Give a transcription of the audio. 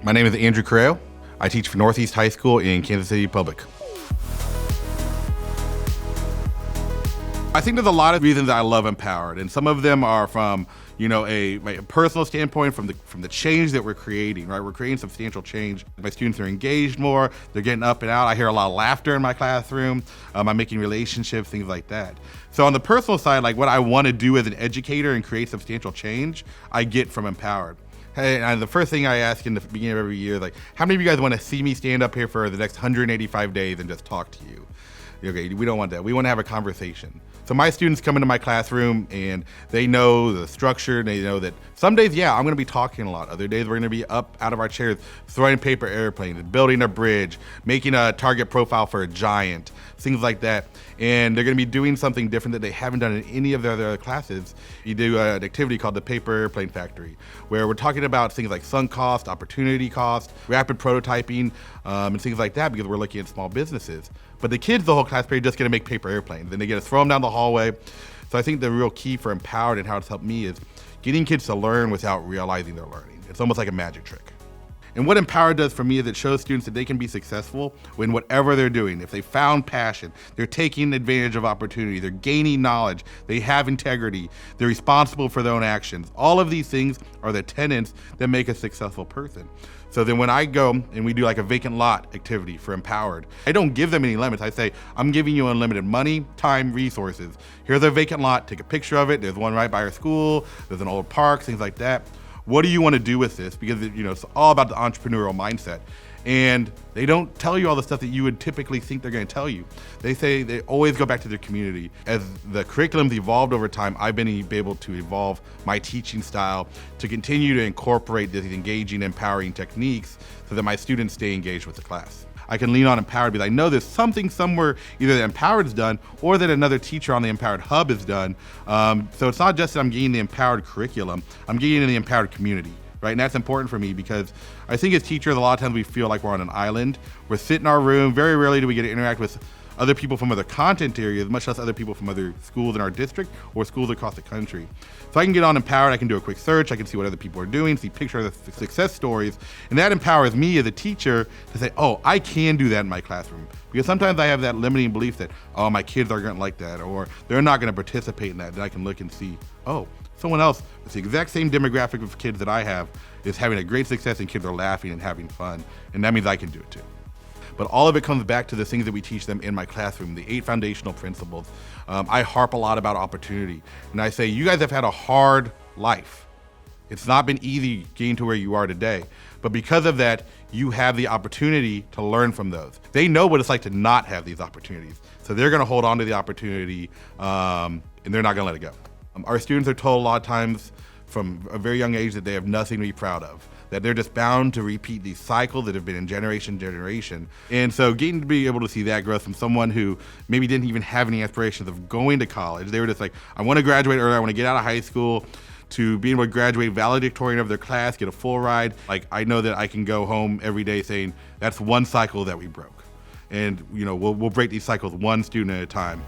My name is Andrew Corrao. I teach for Northeast High School in Kansas City Public. I think there's a lot of reasons I love Empowered, and some of them are from a personal standpoint, from the change that we're creating. Right, we're creating substantial change. My students are engaged more. They're getting up and out. I hear a lot of laughter in my classroom. I'm making relationships, things like that. So on the personal side, like what I want to do as an educator and create substantial change, I get from Empowered. Hey, and the first thing I ask in the beginning of every year is how many of you guys want to see me stand up here for the next 185 days and just talk to you? Okay, we don't want that. We want to have a conversation. So my students come into my classroom and they know the structure. They know that some days, I'm going to be talking a lot. Other days, we're going to be up out of our chairs, throwing paper airplanes, building a bridge, making a target profile for a giant, things like that. And they're going to be doing something different that they haven't done in any of their other classes. You do an activity called the Paper Airplane Factory, where we're talking about things like sunk cost, opportunity cost, rapid prototyping, and things like that, because we're looking at small businesses. But the kids, the whole class period, just get to make paper airplanes, and they get to throw them down the hallway. So I think the real key for Empowered and how it's helped me is getting kids to learn without realizing they're learning. It's almost like a magic trick. And what Empowered does for me is it shows students that they can be successful in whatever they're doing. If they found passion, they're taking advantage of opportunity, they're gaining knowledge, they have integrity, they're responsible for their own actions. All of these things are the tenets that make a successful person. So then when I go and we do like a vacant lot activity for Empowered, I don't give them any limits. I say, I'm giving you unlimited money, time, resources. Here's a vacant lot, take a picture of it. There's one right by our school, there's an old park, things like that. What do you want to do with this? Because it's all about the entrepreneurial mindset. And they don't tell you all the stuff that you would typically think they're going to tell you. They always go back to their community. As the curriculum's evolved over time, I've been able to evolve my teaching style to continue to incorporate these engaging, empowering techniques so that my students stay engaged with the class. I can lean on Empowered because I know there's something somewhere either that Empowered's done or that another teacher on the Empowered Hub has done. So it's not just that I'm getting the Empowered curriculum, I'm getting in the Empowered community. Right, and that's important for me because I think as teachers, a lot of times we feel like we're on an island. We're sitting in our room. Very rarely do we get to interact with other people from other content areas, much less other people from other schools in our district or schools across the country. So I can get on Empowered, I can do a quick search, I can see what other people are doing, see pictures of the success stories, and that empowers me as a teacher to say, oh, I can do that in my classroom. Because sometimes I have that limiting belief that, oh, my kids are gonna like that, or they're not gonna participate in that. Then I can look and see, oh, someone else with the exact same demographic of kids that I have is having a great success and kids are laughing and having fun, and that means I can do it too. But all of it comes back to the things that we teach them in my classroom, the 8 foundational principles. I harp a lot about opportunity, and I say, you guys have had a hard life. It's not been easy getting to where you are today, but because of that, you have the opportunity to learn from those. They know what it's like to not have these opportunities, so they're gonna hold on to the opportunity, and they're not gonna let it go. Our students are told a lot of times from a very young age that they have nothing to be proud of, that they're just bound to repeat these cycles that have been in generation to generation. And so getting to be able to see that growth from someone who maybe didn't even have any aspirations of going to college, they were just like, I want to graduate early, I want to get out of high school, to being able to graduate valedictorian of their class, get a full ride. Like, I know that I can go home every day saying, that's one cycle that we broke. And we'll break these cycles one student at a time.